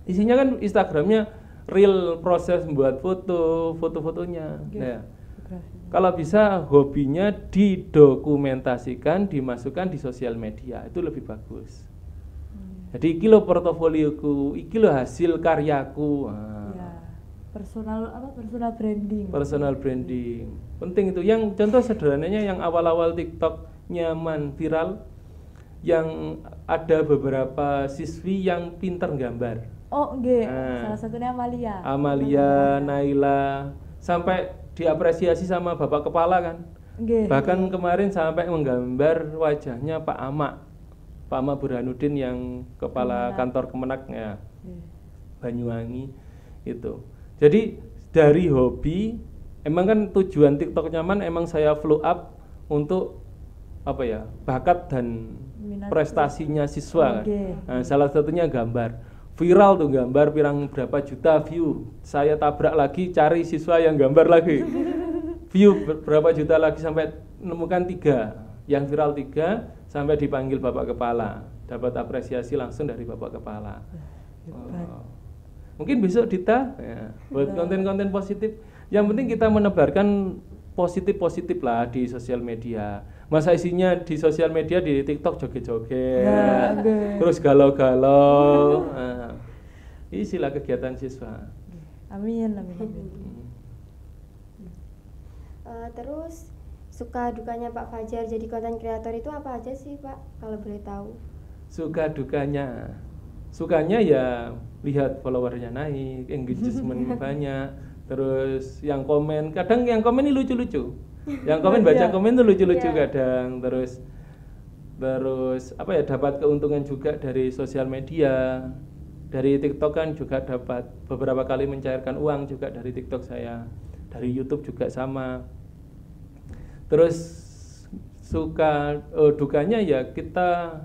Isinya kan Instagramnya real proses membuat foto-fotonya. Oke. Nah, Fotografi. kalau bisa hobinya didokumentasikan, dimasukkan di sosial media, itu lebih bagus. Jadi iki lho portofolioku, iki lho hasil karyaku. Ya. Personal branding. Personal branding. Penting itu. Yang contoh sederhananya yang awal-awal TikTok nyaman viral, yang ada beberapa siswi yang pinter gambar. Oh, nggih. Nah. Salah satunya Amalia. Amalia, Naila, sampai diapresiasi sama Bapak Kepala kan. Nggih. Bahkan kemarin sampai menggambar wajahnya Pak Amak Burhanuddin yang kepala Kemenak. kantor Kemenak ya, Nggih. Banyuwangi itu. Jadi dari hobi, emang kan tujuan TikTok nyaman emang saya flow up untuk apa ya, bakat dan Minat. prestasinya siswa kan. Oke. Nah, salah satunya gambar. Viral tuh gambar berapa juta view. Saya tabrak lagi cari siswa yang gambar lagi. View berapa juta lagi sampai menemukan 3. Yang viral 3 sampai dipanggil Bapak Kepala. Dapat apresiasi langsung dari Bapak Kepala. Hebat. Oh. Mungkin besok Dita ya, buat konten-konten positif. Yang penting kita menebarkan positif lah di sosial media. Masa isinya di sosial media di TikTok joget-joget, Ya, oke. terus galau-galau. Nah, isilah kegiatan siswa. Amin, amin, amin. Terus suka dukanya Pak Fajar jadi konten kreator itu apa aja sih, Pak? Kalau boleh tahu. Suka dukanya, sukanya ya lihat followernya naik, engagement banyak, terus yang komen, kadang yang komen ini lucu-lucu. Yang komen baca Iya. komen tuh lucu-lucu Iya. kadang, terus apa ya, dapat keuntungan juga dari sosial media. Dari TikTok kan juga dapat beberapa kali mencairkan uang juga dari TikTok saya. Dari YouTube juga sama. Terus dukanya ya kita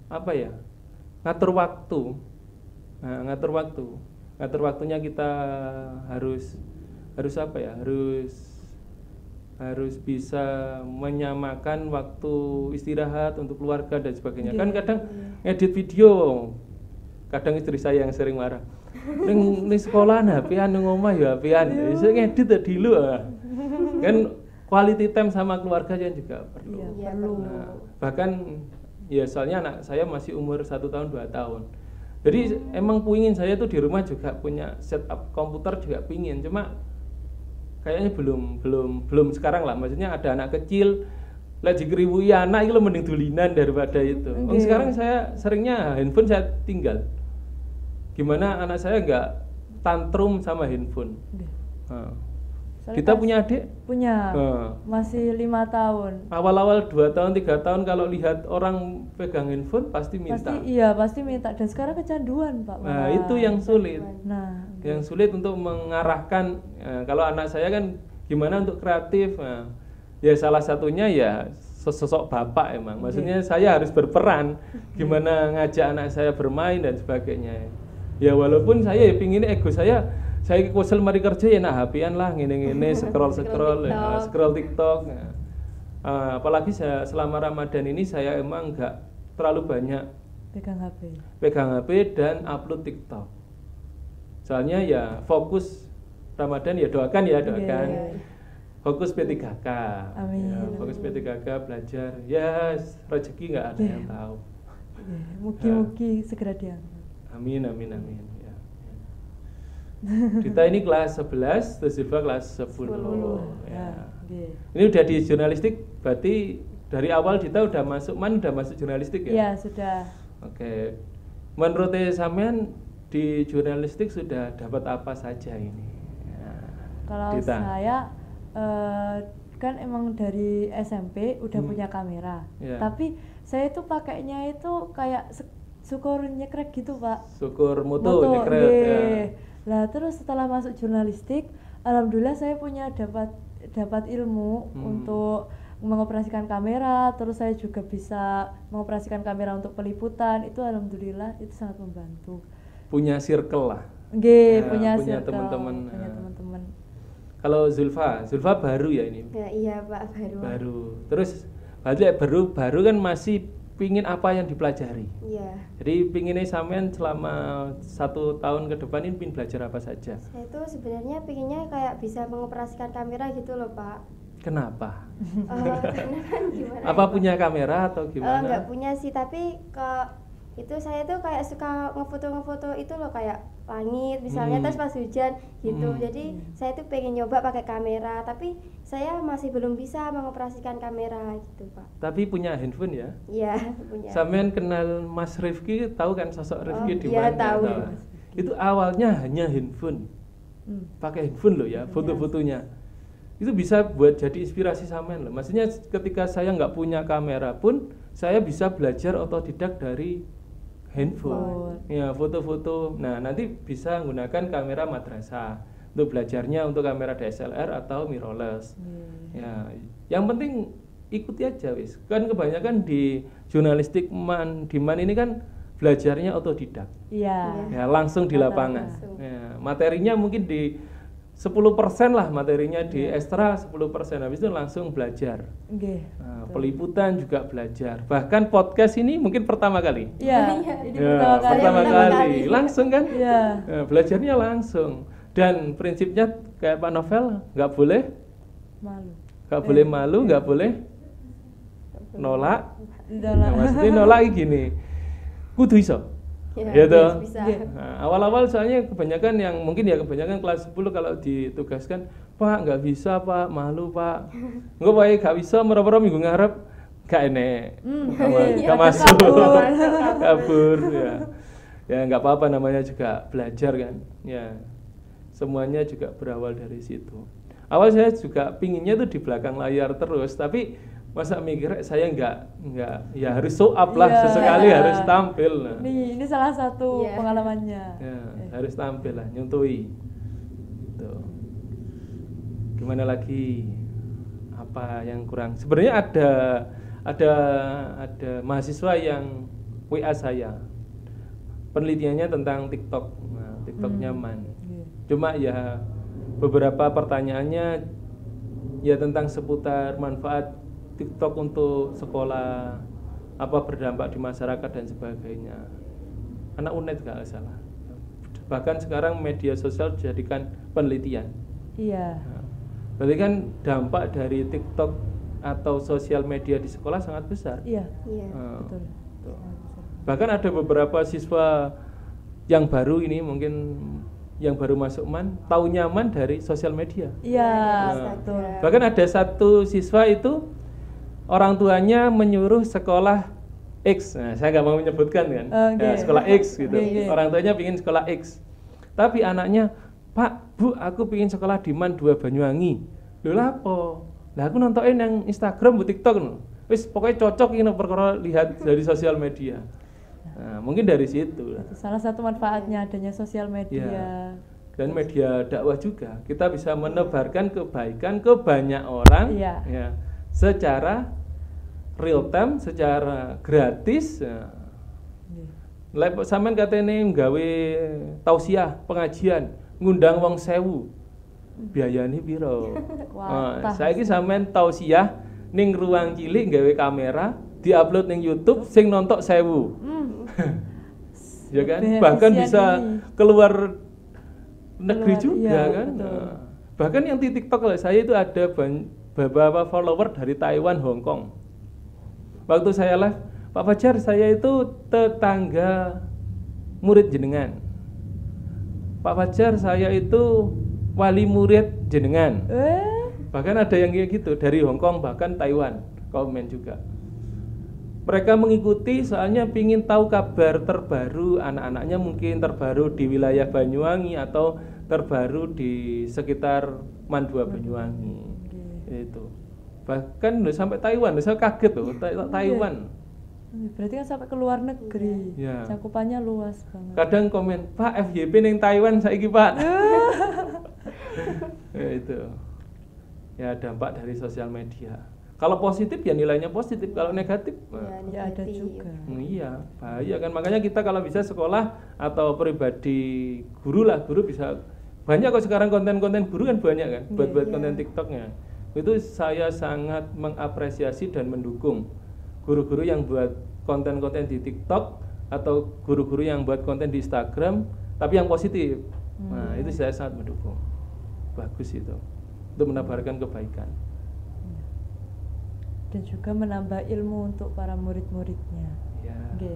apa ya, ngatur waktu. Nah, ngatur waktunya kita harus apa ya, harus bisa menyamakan waktu istirahat untuk keluarga dan sebagainya. Kan kadang ngedit video, kadang istri saya yang sering marah. Ning sekolah HP-an ning omah ya HP-an. Wis ngedit ta dulu. Kan quality time sama keluarga juga perlu. Iya, Iya, perlu. Nah, bahkan ya soalnya anak saya masih umur 1 tahun 2 tahun. Jadi emang pingin saya tuh di rumah juga punya setup komputer juga pingin, cuma kayaknya belum sekarang lah. Maksudnya ada anak kecil lagi keriwui anak itu mending dulinan daripada itu. Oke. Sekarang saya seringnya handphone saya tinggal. Gimana anak saya nggak tantrum sama handphone. Nggih. Nah. Soalnya Kita pas- punya adik. Punya. Nah. Masih 5 tahun. Awal-awal 2 tahun 3 tahun kalau lihat orang pegang handphone pasti minta. Pasti minta, dan sekarang kecanduan, Pak. Nah, malah. itu yang sulit. Nah, Yang sulit untuk mengarahkan. Kalau anak saya kan gimana untuk kreatif. Nah, ya salah satunya ya sosok bapak emang. Maksudnya saya harus berperan gimana ngajak anak saya bermain dan sebagainya. Ya walaupun saya ya pingin ego saya kesel mari kerja ya nak HP-an lah ngene-ngene scroll TikTok. scroll TikTok. Nah, apalagi selama Ramadan ini saya emang nggak terlalu banyak pegang HP dan upload TikTok. Soalnya ya fokus Ramadan ya doakan. Iya. fokus P3K. Amin. Ya, fokus P3K belajar. Ya, rezeki nggak ada yang tahu. Mugi-mugi segera diangkat. Amin. Ya. Dita ini kelas 11, terus Zulfa kelas 10. Ya. Nggih. Ini udah di jurnalistik, berarti dari awal Dita udah masuk jurnalistik ya? Iya, sudah. Oke. Menurut sampean di jurnalistik sudah dapat apa saja ini? Ya. Kalau Dita. saya kan emang dari SMP udah punya kamera. Ya. Tapi saya itu pakainya itu kayak syukur nyekrek gitu, Pak. Syukur mutu nyekret ya. nggih. Lah terus setelah masuk jurnalistik, alhamdulillah saya punya dapat ilmu untuk mengoperasikan kamera, terus saya juga bisa mengoperasikan kamera untuk peliputan. Itu alhamdulillah itu sangat membantu. Punya circle lah. Nggih, Ya, punya punya circle, teman-teman. punya Ya. teman-teman. Kalau Zulfa baru ya ini. Ya, iya Pak, baru. Baru. Terus berarti baru kan masih pingin apa yang dipelajari. Iya. Jadi pinginnya sampean selama 1 tahun ke depan ini pingin belajar apa saja. Saya tuh sebenarnya pinginnya kayak bisa mengoperasikan kamera gitu loh Pak. Kenapa? Karena kan gimana? Apa punya kamera atau gimana? Nggak punya sih, tapi itu saya tuh kayak suka ngefoto itu loh, kayak langit misalnya, terus pas hujan gitu. Jadi saya tuh pengen nyoba pakai kamera, tapi saya masih belum bisa mengoperasikan kamera gitu Pak. Tapi punya handphone ya? Iya, punya. Sampean kenal Mas Rifki, tahu kan sosok Rifki di iya, mana? tahu. Itu awalnya hanya handphone. Pakai handphone loh ya, foto-fotonya. Itu bisa buat jadi inspirasi sampean loh. Maksudnya ketika saya nggak punya kamera pun saya bisa belajar otodidak dari handphone. Ya, foto-foto. Nah, nanti bisa menggunakan kamera madrasah untuk belajarnya untuk kamera DSLR atau mirrorless. Ya, yang penting ikuti aja wis. Kan kebanyakan di jurnalistik di MAN ini kan belajarnya otodidak. Iya. Ya, langsung di lapangan. Langsung. Ya, materinya mungkin di 10% lah materinya di ekstra 10%, habis itu langsung belajar. Nggih. Nah, peliputan juga belajar. Bahkan podcast ini mungkin pertama kali. Iya, ini Ya, pertama kali. Langsung kan? Iya. Ya, belajarnya langsung. Dan prinsipnya kayak Pak Novel, nggak boleh malu, nggak boleh nolak. Nah, maksudnya nolak gini, kudu iso. Ya, Gitu. bisa. Nah, awal-awal soalnya kebanyakan kelas 10 kalau ditugaskan, Pak nggak bisa Pak, malu Pak, nggak baik nggak bisa, merah-merah minggu ngarep gak enek, gak masuk, kabur ya nggak apa-apa, namanya juga belajar kan, ya semuanya juga berawal dari situ. Awal saya juga pinginnya tuh di belakang layar terus, tapi masa mikir saya nggak ya harus show up lah, sesekali harus tampil. Nah. Ini salah satu pengalamannya. Ya, harus tampil lah, nyuntui. Tuh. Gimana lagi? Apa yang kurang? Sebenarnya ada mahasiswa yang WA saya. Penelitiannya tentang TikTok. Nah, TikTok nyaman. Cuma ya beberapa pertanyaannya ya tentang seputar manfaat TikTok untuk sekolah, apa berdampak di masyarakat dan sebagainya. Anak UNED gak salah. Bahkan sekarang media sosial dijadikan penelitian. Iya. Nah, berarti kan dampak dari TikTok atau sosial media di sekolah sangat besar. Iya. Nah, Betul. tuh. Bahkan ada beberapa siswa yang baru ini mungkin yang baru masuk MAN tahu nyaman dari sosial media. Iya, Nah, betul. bahkan ada satu siswa itu orang tuanya menyuruh sekolah X. Nah, saya nggak mau menyebutkan kan, ya, sekolah X gitu. Orang tuanya pingin sekolah X, tapi anaknya, Pak, Bu, aku pingin sekolah di MAN 2 Banyuwangi. Lho lapo? Lah aku nontonin yang Instagram, bu TikTok no. Wis pokoknya cocok ini perkara lihat dari sosial media. Nah, mungkin dari situ. Salah satu manfaatnya adanya sosial media. Ya. Dan media dakwah juga, kita bisa menebarkan kebaikan ke banyak orang, Iya. ya, secara real time, secara gratis. Ya. Lek sampean katene nggawe tausiah pengajian, ngundang wong 1000. Biayane piro? Wah, Saiki sampean tausiah ning ruang cilik nggawe kamera, diupload ning YouTube sing nonton 1000. Ya kan? Lebih Bahkan efisien bisa ini. keluar negeri Keluar, juga iya, kan. betul. Nah, Bahkan yang di TikTok kalau saya itu ada beberapa follower dari Taiwan, Hong Kong. Waktu saya live, Pak Fajar, saya itu tetangga murid jenengan. Pak Fajar, saya itu wali murid jenengan. Bahkan ada yang kayak gitu dari Hong Kong, bahkan Taiwan komen juga. Mereka mengikuti soalnya pingin tahu kabar terbaru anak-anaknya, mungkin terbaru di wilayah Banyuwangi atau terbaru di sekitar Mandua Banyuwangi. Itu bahkan sampai Taiwan, saya kaget loh, Taiwan. Berarti kan sampai ke luar negeri. Ya. Cakupannya luas banget. Kadang komen, Pak FYP ning Taiwan saiki Pak. Ya, itu ya dampak dari sosial media. Kalau positif ya nilainya positif, kalau negatif Ya ada juga. iya bahaya kan. Makanya kita kalau bisa sekolah atau pribadi guru lah, guru bisa banyak kok sekarang konten-konten guru kan banyak kan buat konten TikToknya. Itu saya sangat mengapresiasi dan mendukung guru-guru yang buat konten-konten di TikTok atau guru-guru yang buat konten di Instagram tapi yang positif. Nah, itu saya sangat mendukung. Bagus itu untuk menebarkan kebaikan. Dan juga menambah ilmu untuk para murid-muridnya. Ya. Oke.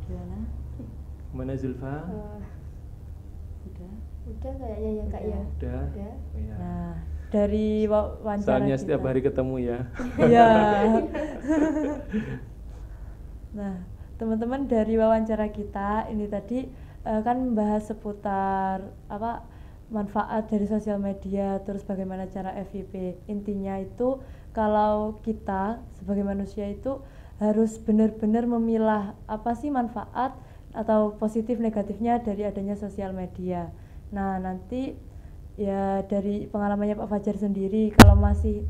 Gimana? Mana Zulfa? Sudah. Udah kayaknya ya Kak ya. Udah. Udah. Oh, ya. Nah, dari wawancara Soalnya kita. setiap hari ketemu ya. Iya. Nah, teman-teman, dari wawancara kita ini tadi kan membahas seputar manfaat dari sosial media, terus bagaimana cara FYP. Intinya itu kalau kita sebagai manusia itu harus benar-benar memilah apa sih manfaat atau positif negatifnya dari adanya sosial media. Nah, nanti ya dari pengalamannya Pak Fajar sendiri, kalau masih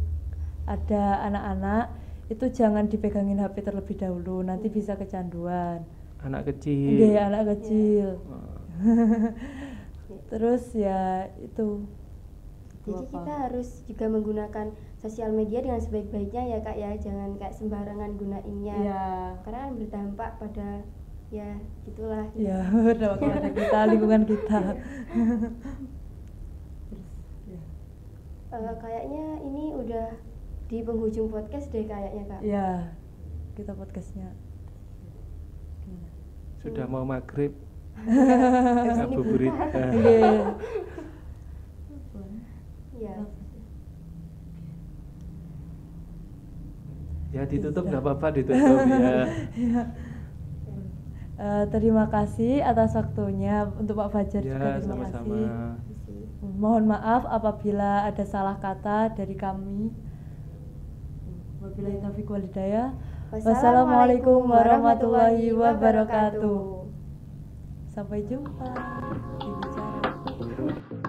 ada anak-anak itu jangan dipegangin HP terlebih dahulu, nanti bisa kecanduan. Anak kecil. Iya, anak kecil. Terus ya itu. Jadi kita harus juga menggunakan sosial media dengan sebaik-baiknya ya Kak ya, jangan kayak sembarangan gunainnya. Iya. Karena kan berdampak pada ya gitulah. Ya, berdampak pada kita, lingkungan kita. Kayaknya ini udah di penghujung podcast deh kayaknya Kak. Ya, kita podcastnya. Gimana? Sudah mau maghrib. Habis ini Ngabuburit. buka. Ya. Ya ditutup nggak apa-apa, ditutup ya. Terima kasih atas waktunya untuk Pak Fajar juga, Ya terima sama-sama. kasih. Mohon maaf apabila ada salah kata dari kami. Wabillahi taufiq wal hidayah. Wassalamualaikum warahmatullahi wabarakatuh. Sampai jumpa di bicara.